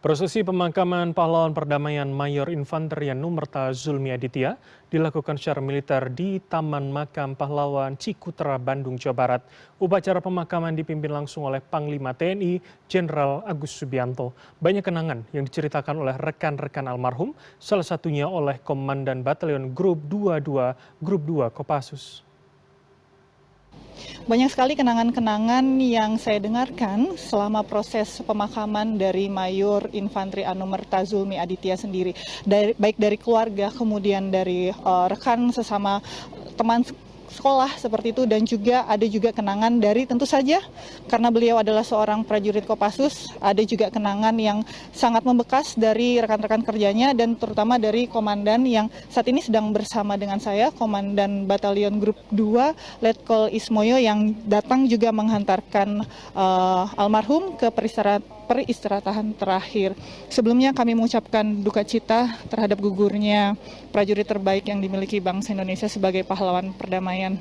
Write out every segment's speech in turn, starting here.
Prosesi pemakaman pahlawan perdamaian Mayor Infanteri Anumerta Zulmi Aditya dilakukan secara militer di Taman Makam Pahlawan Cikutra, Bandung, Jawa Barat. Upacara pemakaman dipimpin langsung oleh Panglima TNI Jenderal Agus Subianto. Banyak kenangan yang diceritakan oleh rekan-rekan almarhum, salah satunya oleh Komandan Batalion Grup 22 Kopassus. Banyak sekali kenangan-kenangan yang saya dengarkan selama proses pemakaman dari Mayor Infanteri Anumerta Zulmi Aditya sendiri. Baik dari keluarga, kemudian dari rekan sesama teman sekolah seperti itu, dan juga ada juga kenangan dari tentu saja karena beliau adalah seorang prajurit Kopassus, ada juga kenangan yang sangat membekas dari rekan-rekan kerjanya dan terutama dari komandan yang saat ini sedang bersama dengan saya, Komandan Batalion Grup 2 Letkol Ismoyo, yang datang juga menghantarkan almarhum ke peristirahatan terakhir. Sebelumnya kami mengucapkan duka cita terhadap gugurnya prajurit terbaik yang dimiliki bangsa Indonesia sebagai pahlawan perdamaian,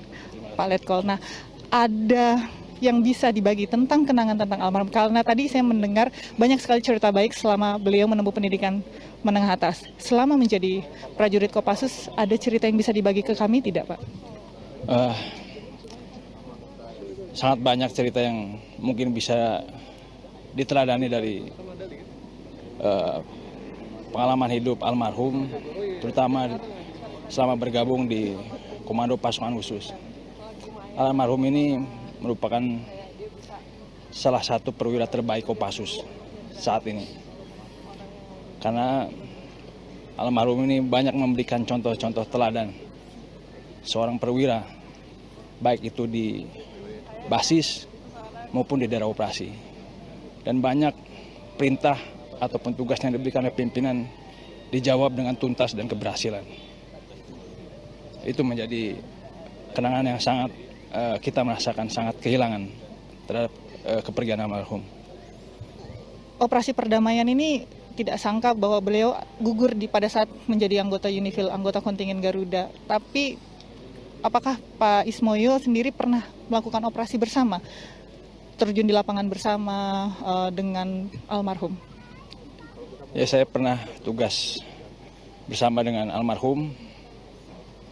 Pak Letkol. Nah, ada yang bisa dibagi tentang kenangan tentang almarhum? Karena tadi saya mendengar banyak sekali cerita baik selama beliau menempuh pendidikan menengah atas. Selama menjadi prajurit Kopassus, ada cerita yang bisa dibagi ke kami tidak, Pak? Sangat banyak cerita yang mungkin bisa diteladani dari pengalaman hidup almarhum, terutama selama bergabung di Komando Pasukan Khusus. Almarhum ini merupakan salah satu perwira terbaik Kopassus saat ini. Karena almarhum ini banyak memberikan contoh-contoh teladan seorang perwira, baik itu di basis maupun di daerah operasi. Dan banyak perintah ataupun tugas yang diberikan oleh pimpinan dijawab dengan tuntas dan keberhasilan. Itu menjadi kenangan yang sangat kita merasakan sangat kehilangan terhadap kepergian almarhum. Operasi perdamaian ini tidak sangka bahwa beliau gugur pada saat menjadi anggota Unifil, anggota kontingen Garuda. Tapi apakah Pak Ismoyo sendiri pernah melakukan operasi bersama, terjun di lapangan bersama dengan almarhum? Ya, saya pernah tugas bersama dengan almarhum,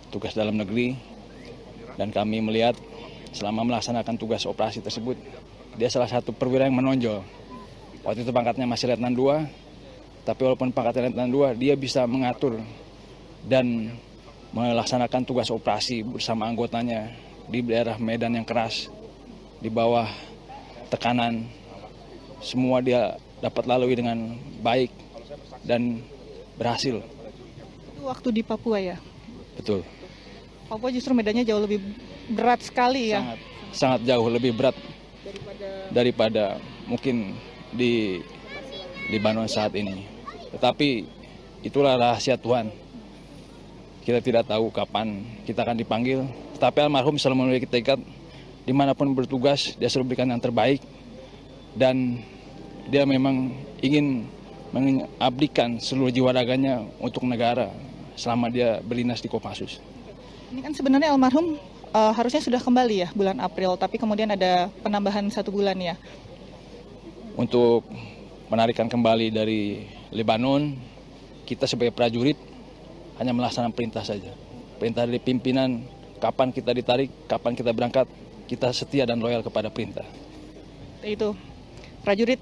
tugas dalam negeri, dan kami melihat selama melaksanakan tugas operasi tersebut, dia salah satu perwira yang menonjol. Waktu itu pangkatnya masih Letnan 2, tapi walaupun pangkatnya Letnan 2, dia bisa mengatur dan melaksanakan tugas operasi bersama anggotanya di daerah medan yang keras, di bawah tekanan. Semua dia dapat lalui dengan baik dan berhasil. Itu waktu di Papua ya? Betul. Papua justru medannya jauh lebih berat sekali ya? Sangat jauh lebih berat daripada mungkin di Libanon saat ini. Tetapi itulah rahasia Tuhan. Kita tidak tahu kapan kita akan dipanggil, tetapi almarhum selalu memiliki tekad dimanapun bertugas, dia selalu berikan yang terbaik, dan dia memang ingin mengabdikan seluruh jiwa raganya untuk negara selama dia berdinas di Kopassus. Ini kan sebenarnya almarhum harusnya sudah kembali ya bulan April, tapi kemudian ada penambahan 1 bulan ya. Untuk menarikan kembali dari Lebanon, kita sebagai prajurit hanya melaksanakan perintah saja. Perintah dari pimpinan, kapan kita ditarik, kapan kita berangkat, kita setia dan loyal kepada perintah. Itu, prajurit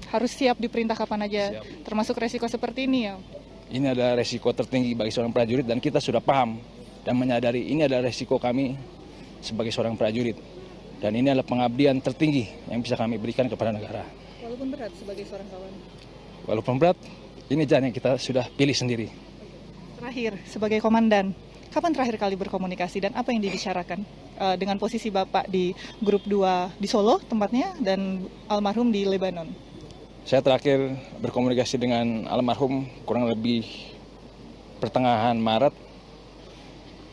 harus siap diperintah kapan aja, termasuk resiko seperti ini ya. Ini adalah resiko tertinggi bagi seorang prajurit dan kita sudah paham dan menyadari ini adalah resiko kami sebagai seorang prajurit. Dan ini adalah pengabdian tertinggi yang bisa kami berikan kepada negara. Walaupun berat sebagai seorang kawan? Walaupun berat, ini jalan yang kita sudah pilih sendiri. Terakhir, sebagai komandan, kapan terakhir kali berkomunikasi dan apa yang dibicarakan dengan posisi Bapak di Grup 2 di Solo tempatnya dan almarhum di Lebanon? Saya terakhir berkomunikasi dengan almarhum kurang lebih pertengahan Maret.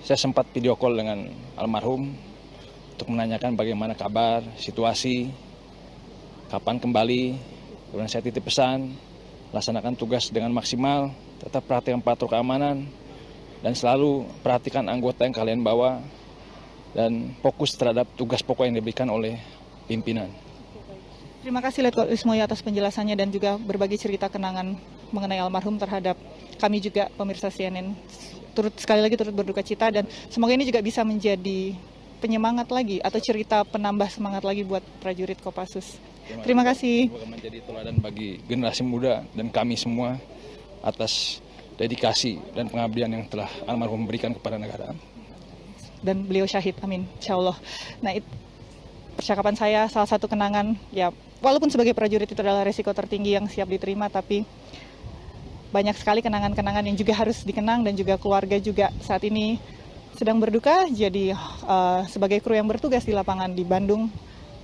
Saya sempat video call dengan almarhum untuk menanyakan bagaimana kabar, situasi, kapan kembali. Kemudian saya titip pesan, laksanakan tugas dengan maksimal, tetap perhatikan patroli keamanan, dan selalu perhatikan anggota yang kalian bawa, dan fokus terhadap tugas pokok yang diberikan oleh pimpinan. Terima kasih Letkol Ismoyo atas penjelasannya dan juga berbagi cerita kenangan mengenai almarhum terhadap kami juga pemirsa CNN. Sekali lagi turut berduka cita dan semoga ini juga bisa menjadi penyemangat lagi atau cerita penambah semangat lagi buat prajurit Kopassus. Terima kasih. Semoga menjadi teladan bagi generasi muda dan kami semua atas dedikasi dan pengabdian yang telah almarhum berikan kepada negara. Dan beliau syahid, amin, insya Allah. Nah, percakapan saya salah satu kenangan, ya walaupun sebagai prajurit itu adalah resiko tertinggi yang siap diterima, tapi banyak sekali kenangan-kenangan yang juga harus dikenang dan juga keluarga juga saat ini sedang berduka. Jadi sebagai kru yang bertugas di lapangan di Bandung,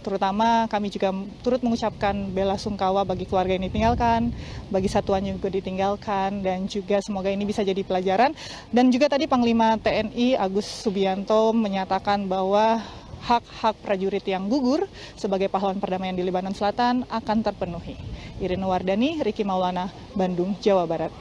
terutama kami juga turut mengucapkan bela sungkawa bagi keluarga yang ditinggalkan, bagi satuan yang juga ditinggalkan, dan juga semoga ini bisa jadi pelajaran. Dan juga tadi Panglima TNI Agus Subianto menyatakan bahwa hak-hak prajurit yang gugur sebagai pahlawan perdamaian di Libanon Selatan akan terpenuhi. Irene Wardani, Riki Maulana, Bandung, Jawa Barat.